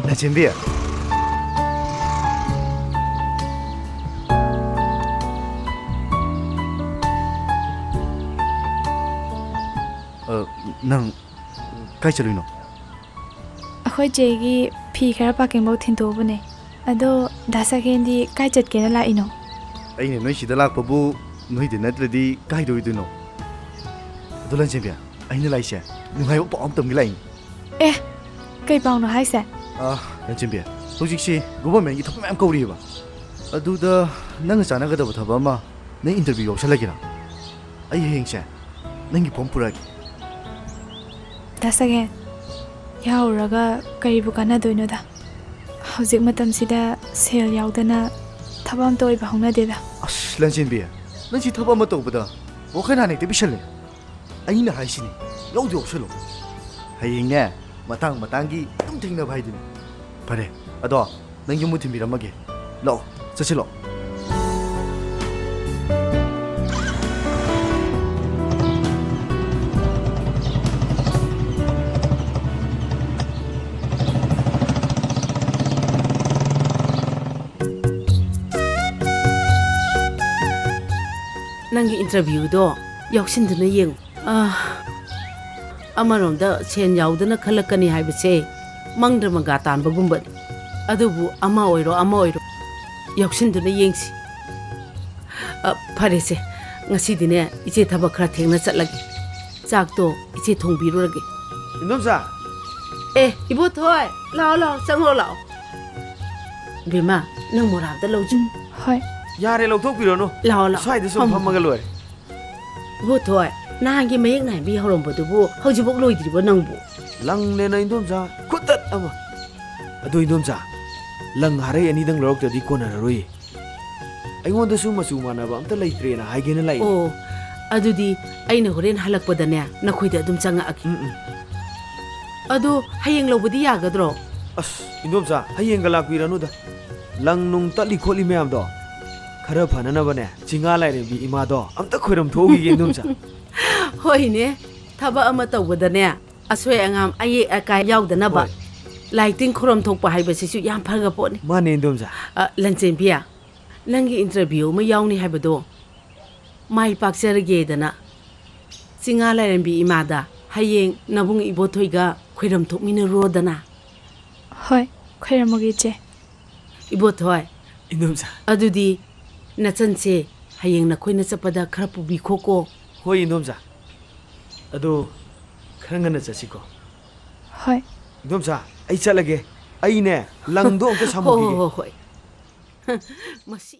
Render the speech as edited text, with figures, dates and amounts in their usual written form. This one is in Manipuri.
Lachenbia. Nang kai chalino? Akhoi jegi phi khara paking bau thin to bune. Ado dasa kendi kai chat kena la ino. Aine noi sida lak pabu noi de natradi kai do iduno. Ado Lachenbia, aine laise. Nungai op om tam gilain. Kai pau no hai sa. Lachenbia. Hojiksi government gi thapam am kauri ba. Aduda nang chana ga da thaba ma na interview yo shalagina. Ai hengse. Nangi pom puragi. Dasa gen. Yauraga kari bukana doino da. Hojik matam sida sel yaudana thabam toi ba hongna de da. Lachenbia. Nang si thaba ma tobada. Wakhana ne te bishale. Aina haisini. Yaudu opshalo. Hayinge matang-matanggi tum thingna bhaidini. Pare. Ado nang yumu thimbiramage. Lo, chachilo. Nangi interview do yausinduna yeng amaromda chen yaudana khalakani haibase mangdra manga tanbagumba adubu ama oiro yausinduna yengsi farese ngasidine iche thabak khara thengna chatlagi chak to iche thongbirurage Indomsa ibo thoi lao changlo lao bima nang morabda lojin Hoi. yare lawthokpirono lao swaida sum phamaga loire ibo thoi nahangi mayek nai bi horombodubu hojibok loidribo nangbu langne na Indomsa khutat ama adu Indomsa lang harai ani dang lorok tadi kona roi aingonda su masu manaba amta leitre na haigena lai oh adudi aina horen halakpadane nakhoida adum changa aki adu hayeng lobudi yagadro as Indomsa hayeng galakpiranu da lang nung tali kholi meam do khara phanana bane chinga lai re bi ima do amta khoiram thogi ge Indomsa hoine thaba ama tawbadane asoi angam aye akai yaudana ba lighting khorom thokpa haibasisu yam phaga poni mane Indomsa Lachenbia nangi interview ma yauni haibado mai pakserge dana singa lairembi imada hayeng nabung ibothoiga khoiram thokmina rodana Hoi. Khairamagi che. ibothoi Indomsa adudi nachanse hayeng na khoina chapada khara pubi khoko hoi Indomsa adu kharangana chasiko Hoi. Indomsa ai chalage ai ne langdo amta samugi hoi masi